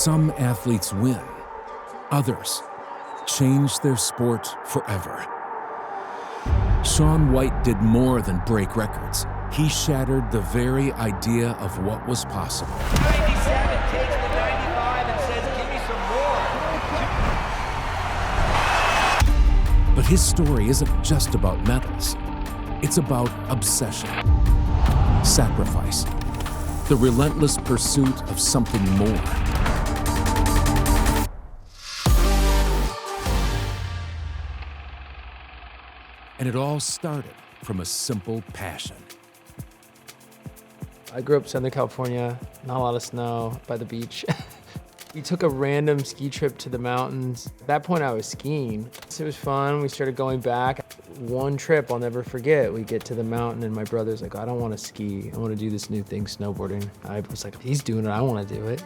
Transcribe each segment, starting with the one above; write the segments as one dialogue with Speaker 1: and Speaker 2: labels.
Speaker 1: Some athletes win, others change their sport forever. Shaun White did more than break records. He shattered the very idea of what was possible.
Speaker 2: 97 takes the 95 and says, give me some more.
Speaker 1: But his story isn't just about medals. It's about obsession, sacrifice, the relentless pursuit of something more. And it all started from a simple passion.
Speaker 3: I grew up in Southern California, not a lot of snow, by the beach. We took a random ski trip to the mountains. At that point I was skiing. So it was fun, we started going back. One trip I'll never forget, we get to the mountain and my brother's like, I don't want to ski, I want to do this new thing, snowboarding. I was like, he's doing it, I want to do it.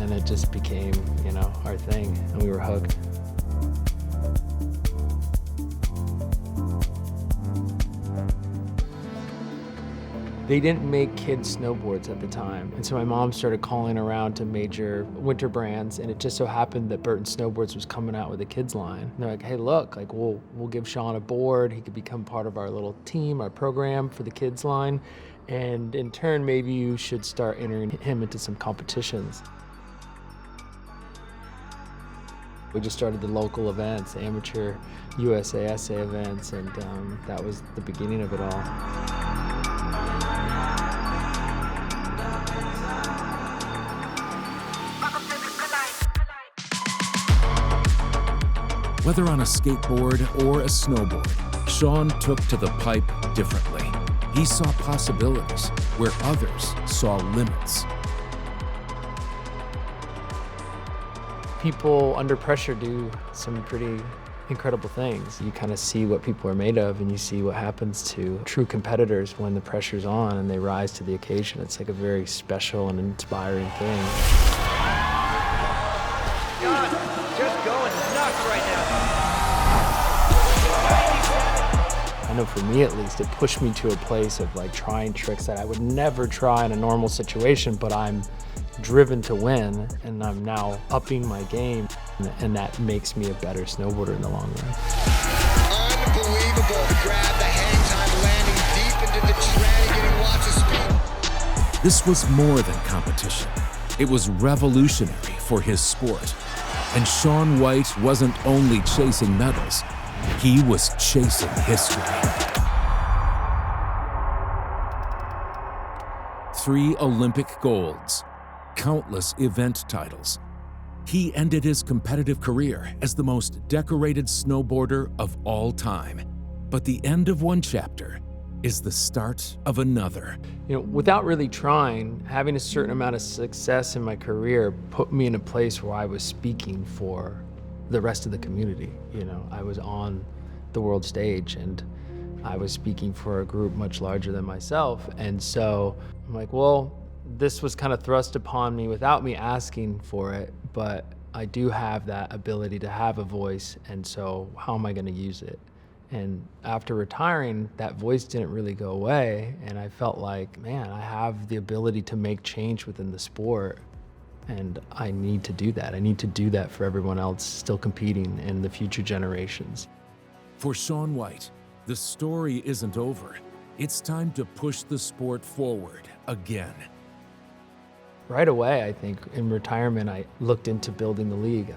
Speaker 3: And it just became, our thing, and we were hooked. They didn't make kids snowboards at the time. And so my mom started calling around to major winter brands, and it just so happened that Burton Snowboards was coming out with a kids line. And they're like, hey, look, we'll give Shaun a board. He could become part of our little team, our program for the kids line. And in turn, maybe you should start entering him into some competitions. We just started the local events, amateur USASA events, and that was the beginning of it all.
Speaker 1: Whether on a skateboard or a snowboard, Shaun took to the pipe differently. He saw possibilities where others saw limits.
Speaker 3: People under pressure do some pretty incredible things. You kind of see what people are made of, and you see what happens to true competitors when the pressure's on and they rise to the occasion. It's like a very special and inspiring thing.
Speaker 2: John, just going nuts right now.
Speaker 3: I know for me at least, it pushed me to a place of trying tricks that I would never try in a normal situation, but I'm driven to win, and I'm now upping my game, and that makes me a better snowboarder in the long run.
Speaker 4: Unbelievable, the grab, the hang time, landing deep into the tread, getting lots of speed.
Speaker 1: This was more than competition. It was revolutionary for his sport. And Shaun White wasn't only chasing medals, he was chasing history. 3 Olympic golds, countless event titles. He ended his competitive career as the most decorated snowboarder of all time. But the end of one chapter is the start of another.
Speaker 3: Without really trying, having a certain amount of success in my career put me in a place where I was speaking for the rest of the community. I was on the world stage and I was speaking for a group much larger than myself. And so I'm like, well, this was kind of thrust upon me without me asking for it, but I do have that ability to have a voice, and so how am I going to use it? And after retiring, that voice didn't really go away, and I felt like, man, I have the ability to make change within the sport, and I need to do that. I need to do that for everyone else still competing in the future generations.
Speaker 1: For Shaun White, the story isn't over. It's time to push the sport forward again.
Speaker 3: Right away, I think, in retirement, I looked into building the league.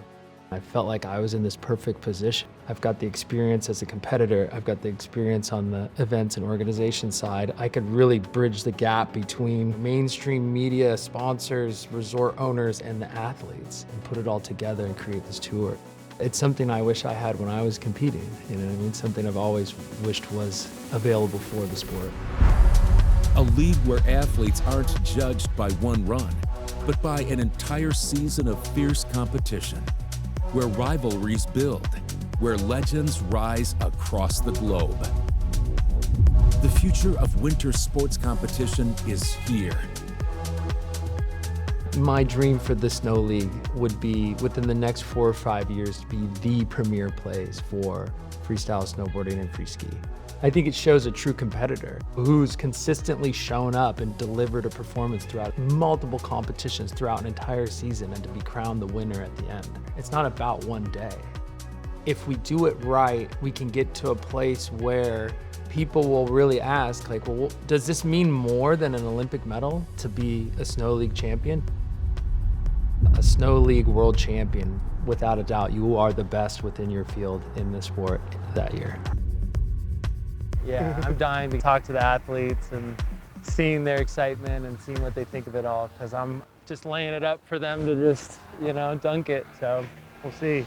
Speaker 3: I felt like I was in this perfect position. I've got the experience as a competitor. I've got the experience on the events and organization side. I could really bridge the gap between mainstream media, sponsors, resort owners, and the athletes, and put it all together and create this tour. It's something I wish I had when I was competing. You know what I mean? Something I've always wished was available for the sport.
Speaker 1: A league where athletes aren't judged by one run, but by an entire season of fierce competition. Where rivalries build, where legends rise across the globe. The future of winter sports competition is here.
Speaker 3: My dream for the Snow League would be, within the next 4 or 5 years, to be the premier place for freestyle snowboarding and free ski. I think it shows a true competitor who's consistently shown up and delivered a performance throughout multiple competitions throughout an entire season, and to be crowned the winner at the end. It's not about one day. If we do it right, we can get to a place where people will really ask, like, well, does this mean more than an Olympic medal to be a Snow League champion? A Snow League world champion, without a doubt, you are the best within your field in this sport that year. Yeah, I'm dying to talk to the athletes and seeing their excitement and seeing what they think of it all, because I'm just laying it up for them to just, dunk it. So we'll see.